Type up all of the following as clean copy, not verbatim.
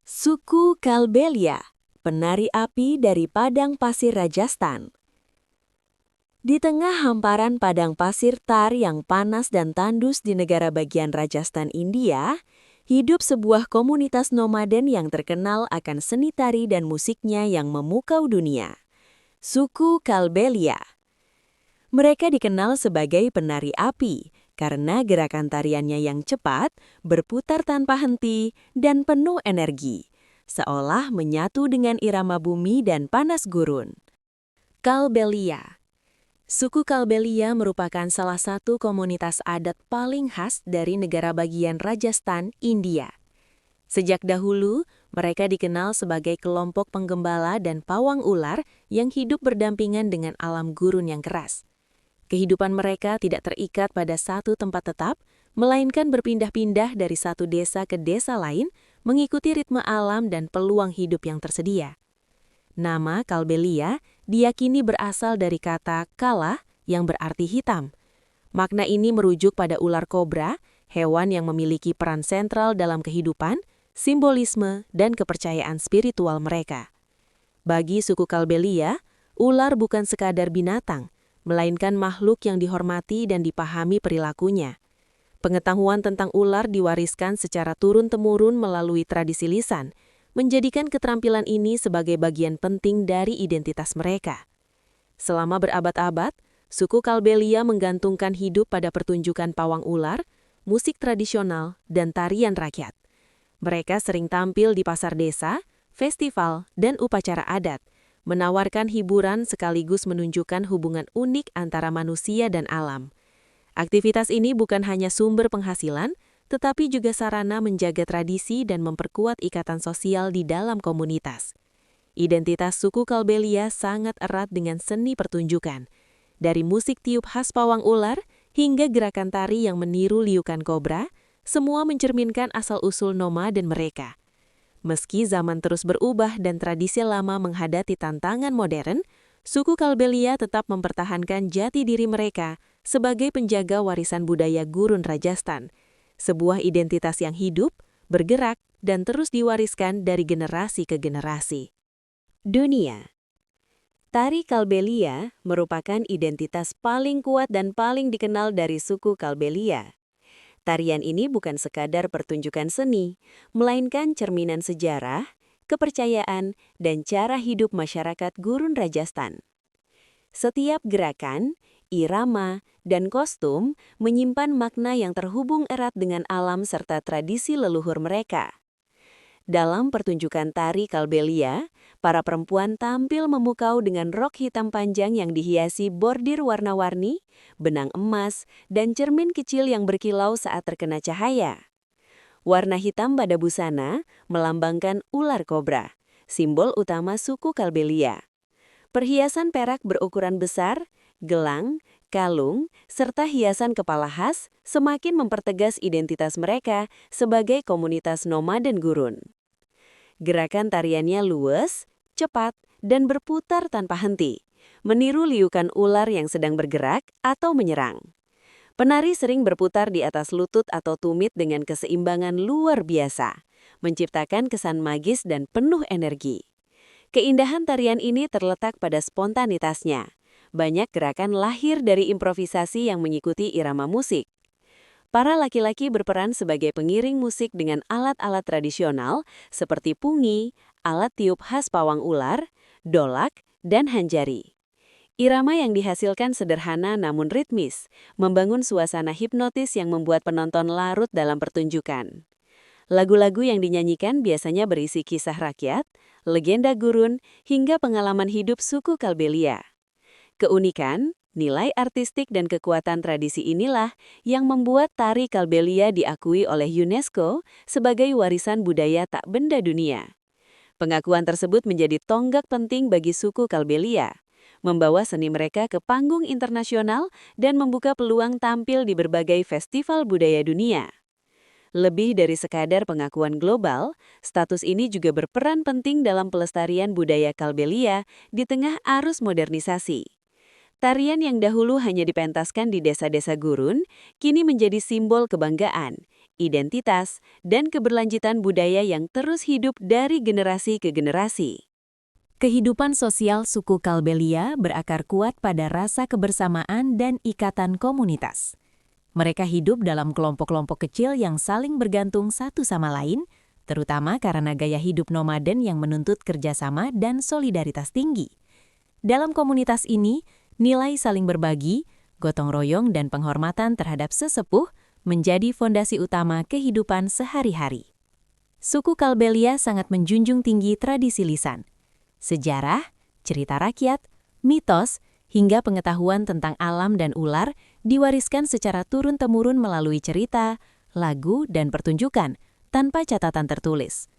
Suku Kalbelia, penari api dari padang pasir Rajasthan. Di tengah hamparan padang pasir Thar yang panas dan tandus di negara bagian Rajasthan, India, hidup sebuah komunitas nomaden yang terkenal akan seni tari dan musiknya yang memukau dunia. Suku Kalbelia. Mereka dikenal sebagai penari api karena gerakan tariannya yang cepat, berputar tanpa henti, dan penuh energi, seolah menyatu dengan irama bumi dan panas gurun. Kalbelia. Suku Kalbelia merupakan salah satu komunitas adat paling khas dari negara bagian Rajasthan, India. Sejak dahulu, mereka dikenal sebagai kelompok penggembala dan pawang ular yang hidup berdampingan dengan alam gurun yang keras. Kehidupan mereka tidak terikat pada satu tempat tetap, melainkan berpindah-pindah dari satu desa ke desa lain, mengikuti ritme alam dan peluang hidup yang tersedia. Nama Kalbelia diyakini berasal dari kata kala yang berarti hitam. Makna ini merujuk pada ular kobra, hewan yang memiliki peran sentral dalam kehidupan, simbolisme, dan kepercayaan spiritual mereka. Bagi suku Kalbelia, ular bukan sekadar binatang, melainkan makhluk yang dihormati dan dipahami perilakunya. Pengetahuan tentang ular diwariskan secara turun-temurun melalui tradisi lisan, menjadikan keterampilan ini sebagai bagian penting dari identitas mereka. Selama berabad-abad, suku Kalbelia menggantungkan hidup pada pertunjukan pawang ular, musik tradisional, dan tarian rakyat. Mereka sering tampil di pasar desa, festival, dan upacara adat, menawarkan hiburan sekaligus menunjukkan hubungan unik antara manusia dan alam. Aktivitas ini bukan hanya sumber penghasilan, tetapi juga sarana menjaga tradisi dan memperkuat ikatan sosial di dalam komunitas. Identitas suku Kalbelia sangat erat dengan seni pertunjukan. Dari musik tiup khas pawang ular hingga gerakan tari yang meniru liukan kobra, semua mencerminkan asal-usul nomaden mereka. Meski zaman terus berubah dan tradisi lama menghadapi tantangan modern, suku Kalbelia tetap mempertahankan jati diri mereka sebagai penjaga warisan budaya gurun Rajasthan, sebuah identitas yang hidup, bergerak, dan terus diwariskan dari generasi ke generasi. Dunia. Tari Kalbelia merupakan identitas paling kuat dan paling dikenal dari suku Kalbelia. Tarian ini bukan sekadar pertunjukan seni, melainkan cerminan sejarah, kepercayaan, dan cara hidup masyarakat gurun Rajasthan. Setiap gerakan, irama, dan kostum menyimpan makna yang terhubung erat dengan alam serta tradisi leluhur mereka. Dalam pertunjukan tari Kalbelia, para perempuan tampil memukau dengan rok hitam panjang yang dihiasi bordir warna-warni, benang emas, dan cermin kecil yang berkilau saat terkena cahaya. Warna hitam pada busana melambangkan ular kobra, simbol utama suku Kalbelia. Perhiasan perak berukuran besar, gelang, kalung, serta hiasan kepala khas semakin mempertegas identitas mereka sebagai komunitas nomaden gurun. Gerakan tariannya luwes, cepat, dan berputar tanpa henti, meniru liukan ular yang sedang bergerak atau menyerang. Penari sering berputar di atas lutut atau tumit dengan keseimbangan luar biasa, menciptakan kesan magis dan penuh energi. Keindahan tarian ini terletak pada spontanitasnya. Banyak gerakan lahir dari improvisasi yang mengikuti irama musik. Para laki-laki berperan sebagai pengiring musik dengan alat-alat tradisional seperti pungi, alat tiup khas pawang ular, dolak, dan hanjari. Irama yang dihasilkan sederhana namun ritmis, membangun suasana hipnotis yang membuat penonton larut dalam pertunjukan. Lagu-lagu yang dinyanyikan biasanya berisi kisah rakyat, legenda gurun, hingga pengalaman hidup suku Kalbelia. Keunikan, nilai artistik dan kekuatan tradisi inilah yang membuat tari Kalbelia diakui oleh UNESCO sebagai warisan budaya tak benda dunia. Pengakuan tersebut menjadi tonggak penting bagi suku Kalbelia, membawa seni mereka ke panggung internasional dan membuka peluang tampil di berbagai festival budaya dunia. Lebih dari sekadar pengakuan global, status ini juga berperan penting dalam pelestarian budaya Kalbelia di tengah arus modernisasi. Tarian yang dahulu hanya dipentaskan di desa-desa gurun, kini menjadi simbol kebanggaan, identitas, dan keberlanjutan budaya yang terus hidup dari generasi ke generasi. Kehidupan sosial suku Kalbelia berakar kuat pada rasa kebersamaan dan ikatan komunitas. Mereka hidup dalam kelompok-kelompok kecil yang saling bergantung satu sama lain, terutama karena gaya hidup nomaden yang menuntut kerjasama dan solidaritas tinggi. Dalam komunitas ini, nilai saling berbagi, gotong royong dan penghormatan terhadap sesepuh menjadi fondasi utama kehidupan sehari-hari. Suku Kalbelia sangat menjunjung tinggi tradisi lisan. Sejarah, cerita rakyat, mitos, hingga pengetahuan tentang alam dan ular diwariskan secara turun-temurun melalui cerita, lagu, dan pertunjukan tanpa catatan tertulis.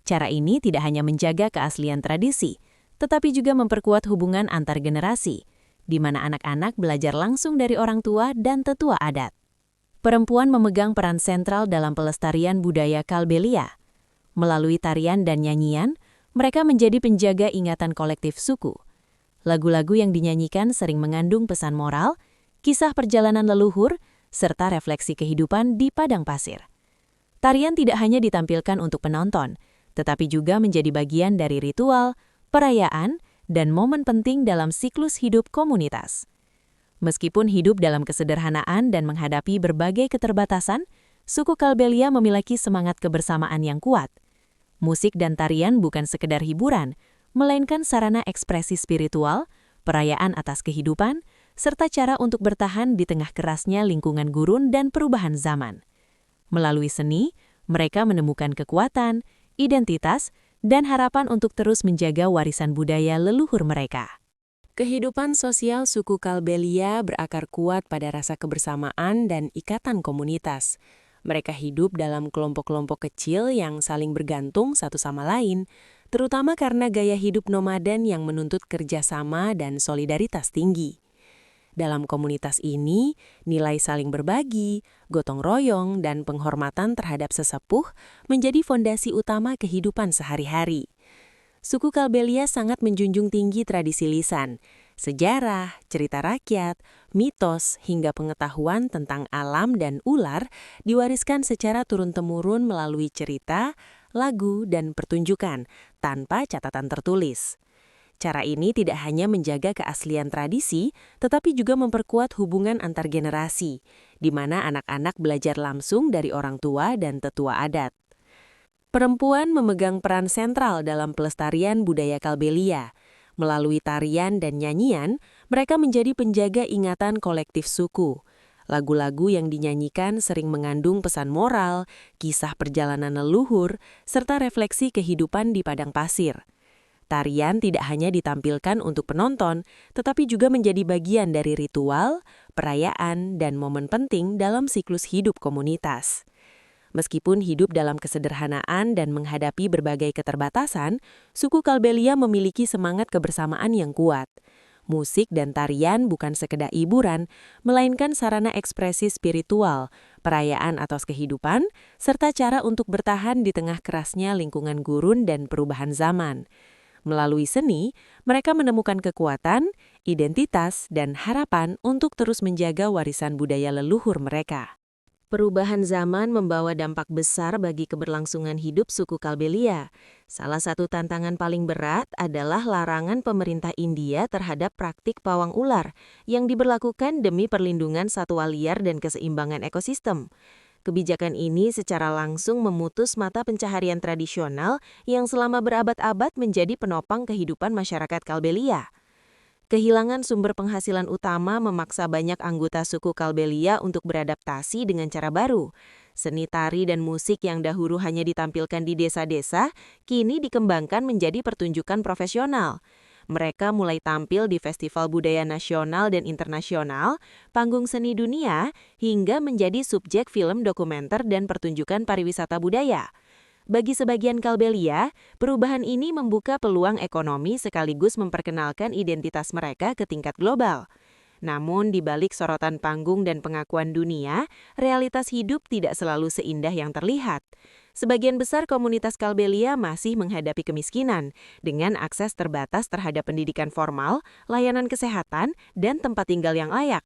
Cara ini tidak hanya menjaga keaslian tradisi, tetapi juga memperkuat hubungan antar generasi, di mana anak-anak belajar langsung dari orang tua dan tetua adat. Perempuan memegang peran sentral dalam pelestarian budaya Kalbelia. Melalui tarian dan nyanyian, mereka menjadi penjaga ingatan kolektif suku. Lagu-lagu yang dinyanyikan sering mengandung pesan moral, kisah perjalanan leluhur, serta refleksi kehidupan di padang pasir. Tarian tidak hanya ditampilkan untuk penonton, tetapi juga menjadi bagian dari ritual, perayaan, dan momen penting dalam siklus hidup komunitas. Meskipun hidup dalam kesederhanaan dan menghadapi berbagai keterbatasan, suku Kalbelia memiliki semangat kebersamaan yang kuat. Musik dan tarian bukan sekedar hiburan, melainkan sarana ekspresi spiritual, perayaan atas kehidupan, serta cara untuk bertahan di tengah kerasnya lingkungan gurun dan perubahan zaman. Melalui seni, mereka menemukan kekuatan, identitas, dan harapan untuk terus menjaga warisan budaya leluhur mereka. Kehidupan sosial suku Kalbelia berakar kuat pada rasa kebersamaan dan ikatan komunitas. Mereka hidup dalam kelompok-kelompok kecil yang saling bergantung satu sama lain, terutama karena gaya hidup nomaden yang menuntut kerjasama dan solidaritas tinggi. Dalam komunitas ini, nilai saling berbagi, gotong royong, dan penghormatan terhadap sesepuh menjadi fondasi utama kehidupan sehari-hari. Suku Kalbelia sangat menjunjung tinggi tradisi lisan, sejarah, cerita rakyat, mitos, hingga pengetahuan tentang alam dan ular diwariskan secara turun-temurun melalui cerita, lagu, dan pertunjukan tanpa catatan tertulis. Cara ini tidak hanya menjaga keaslian tradisi, tetapi juga memperkuat hubungan antar generasi, di mana anak-anak belajar langsung dari orang tua dan tetua adat. Perempuan memegang peran sentral dalam pelestarian budaya Kalbelia. Melalui tarian dan nyanyian, mereka menjadi penjaga ingatan kolektif suku. Lagu-lagu yang dinyanyikan sering mengandung pesan moral, kisah perjalanan leluhur, serta refleksi kehidupan di padang pasir. Tarian tidak hanya ditampilkan untuk penonton, tetapi juga menjadi bagian dari ritual, perayaan, dan momen penting dalam siklus hidup komunitas. Meskipun hidup dalam kesederhanaan dan menghadapi berbagai keterbatasan, suku Kalbelia memiliki semangat kebersamaan yang kuat. Musik dan tarian bukan sekedar hiburan, melainkan sarana ekspresi spiritual, perayaan atas kehidupan, serta cara untuk bertahan di tengah kerasnya lingkungan gurun dan perubahan zaman. Melalui seni, mereka menemukan kekuatan, identitas, dan harapan untuk terus menjaga warisan budaya leluhur mereka. Perubahan zaman membawa dampak besar bagi keberlangsungan hidup suku Kalbelia. Salah satu tantangan paling berat adalah larangan pemerintah India terhadap praktik pawang ular yang diberlakukan demi perlindungan satwa liar dan keseimbangan ekosistem. Kebijakan ini secara langsung memutus mata pencaharian tradisional yang selama berabad-abad menjadi penopang kehidupan masyarakat Kalbelia. Kehilangan sumber penghasilan utama memaksa banyak anggota suku Kalbelia untuk beradaptasi dengan cara baru. Seni tari dan musik yang dahulu hanya ditampilkan di desa-desa, kini dikembangkan menjadi pertunjukan profesional. Mereka mulai tampil di festival budaya nasional dan internasional, panggung seni dunia, hingga menjadi subjek film dokumenter dan pertunjukan pariwisata budaya. Bagi sebagian Kalbelia, perubahan ini membuka peluang ekonomi sekaligus memperkenalkan identitas mereka ke tingkat global. Namun, di balik sorotan panggung dan pengakuan dunia, realitas hidup tidak selalu seindah yang terlihat. Sebagian besar komunitas Kalbelia masih menghadapi kemiskinan, dengan akses terbatas terhadap pendidikan formal, layanan kesehatan, dan tempat tinggal yang layak.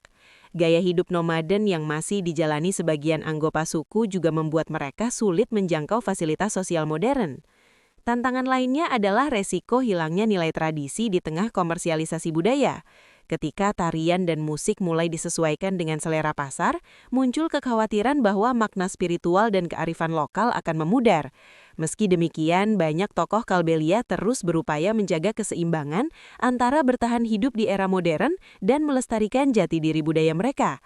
Gaya hidup nomaden yang masih dijalani sebagian anggota suku juga membuat mereka sulit menjangkau fasilitas sosial modern. Tantangan lainnya adalah resiko hilangnya nilai tradisi di tengah komersialisasi budaya. Ketika tarian dan musik mulai disesuaikan dengan selera pasar, muncul kekhawatiran bahwa makna spiritual dan kearifan lokal akan memudar. Meski demikian, banyak tokoh Kalbelia terus berupaya menjaga keseimbangan antara bertahan hidup di era modern dan melestarikan jati diri budaya mereka.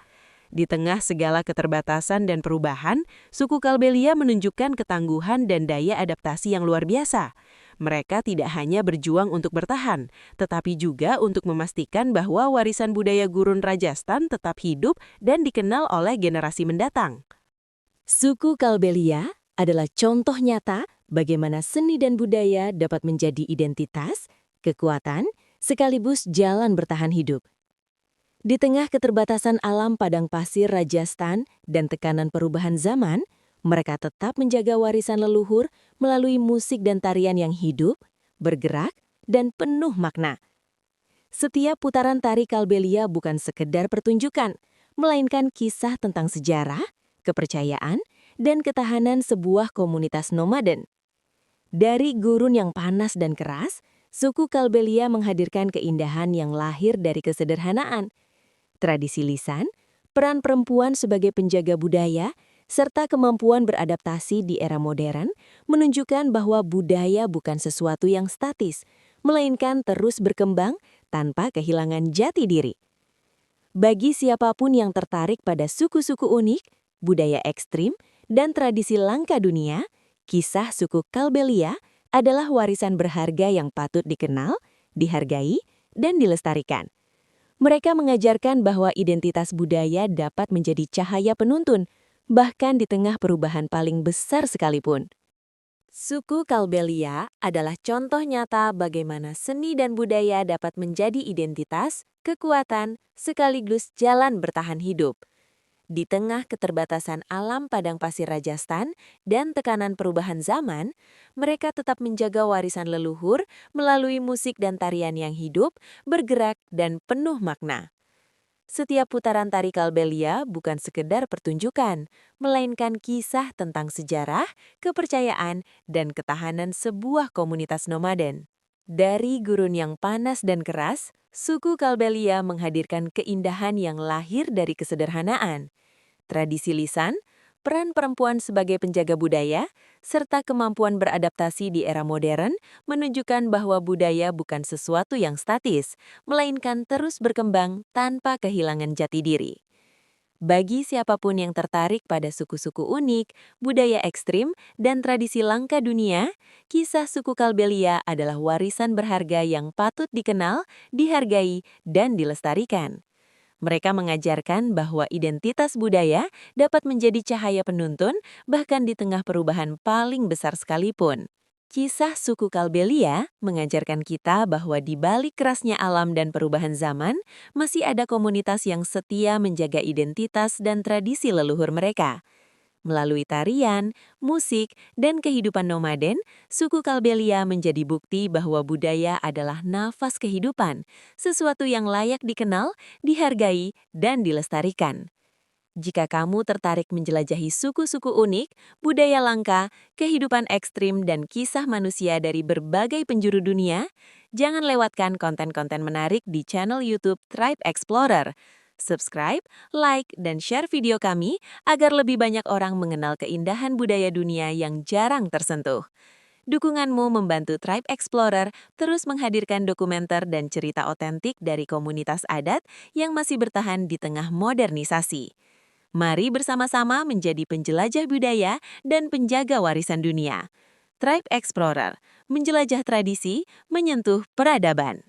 Di tengah segala keterbatasan dan perubahan, suku Kalbelia menunjukkan ketangguhan dan daya adaptasi yang luar biasa. Mereka tidak hanya berjuang untuk bertahan, tetapi juga untuk memastikan bahwa warisan budaya Gurun Rajasthan tetap hidup dan dikenal oleh generasi mendatang. Suku Kalbelia adalah contoh nyata bagaimana seni dan budaya dapat menjadi identitas, kekuatan, sekaligus jalan bertahan hidup. Di tengah keterbatasan alam padang pasir Rajasthan dan tekanan perubahan zaman, mereka tetap menjaga warisan leluhur melalui musik dan tarian yang hidup, bergerak, dan penuh makna. Setiap putaran tari Kalbelia bukan sekedar pertunjukan, melainkan kisah tentang sejarah, kepercayaan, dan ketahanan sebuah komunitas nomaden. Dari gurun yang panas dan keras, suku Kalbelia menghadirkan keindahan yang lahir dari kesederhanaan, tradisi lisan, peran perempuan sebagai penjaga budaya, serta kemampuan beradaptasi di era modern menunjukkan bahwa budaya bukan sesuatu yang statis, melainkan terus berkembang tanpa kehilangan jati diri. Bagi siapapun yang tertarik pada suku-suku unik, budaya ekstrim, dan tradisi langka dunia, kisah suku Kalbelia adalah warisan berharga yang patut dikenal, dihargai, dan dilestarikan. Mereka mengajarkan bahwa identitas budaya dapat menjadi cahaya penuntun, bahkan di tengah perubahan paling besar sekalipun. Suku Kalbelia adalah contoh nyata bagaimana seni dan budaya dapat menjadi identitas, kekuatan, sekaligus jalan bertahan hidup. Di tengah keterbatasan alam padang pasir Rajasthan dan tekanan perubahan zaman, mereka tetap menjaga warisan leluhur melalui musik dan tarian yang hidup, bergerak, dan penuh makna. Setiap putaran tari Kalbelia bukan sekedar pertunjukan, melainkan kisah tentang sejarah, kepercayaan, dan ketahanan sebuah komunitas nomaden. Dari gurun yang panas dan keras, suku Kalbelia menghadirkan keindahan yang lahir dari kesederhanaan. Tradisi lisan, peran perempuan sebagai penjaga budaya, serta kemampuan beradaptasi di era modern menunjukkan bahwa budaya bukan sesuatu yang statis, melainkan terus berkembang tanpa kehilangan jati diri. Bagi siapapun yang tertarik pada suku-suku unik, budaya ekstrim, dan tradisi langka dunia, kisah suku Kalbelia adalah warisan berharga yang patut dikenal, dihargai, dan dilestarikan. Mereka mengajarkan bahwa identitas budaya dapat menjadi cahaya penuntun bahkan di tengah perubahan paling besar sekalipun. Kisah suku Kalbelia mengajarkan kita bahwa di balik kerasnya alam dan perubahan zaman, masih ada komunitas yang setia menjaga identitas dan tradisi leluhur mereka. Melalui tarian, musik, dan kehidupan nomaden, suku Kalbelia menjadi bukti bahwa budaya adalah nafas kehidupan, sesuatu yang layak dikenal, dihargai, dan dilestarikan. Jika kamu tertarik menjelajahi suku-suku unik, budaya langka, kehidupan ekstrim, dan kisah manusia dari berbagai penjuru dunia, jangan lewatkan konten-konten menarik di channel YouTube Tribe Explorer. Subscribe, like, dan share video kami agar lebih banyak orang mengenal keindahan budaya dunia yang jarang tersentuh. Dukunganmu membantu Tribe Explorer terus menghadirkan dokumenter dan cerita otentik dari komunitas adat yang masih bertahan di tengah modernisasi. Mari bersama-sama menjadi penjelajah budaya dan penjaga warisan dunia. Tribe Explorer, menjelajah tradisi, menyentuh peradaban.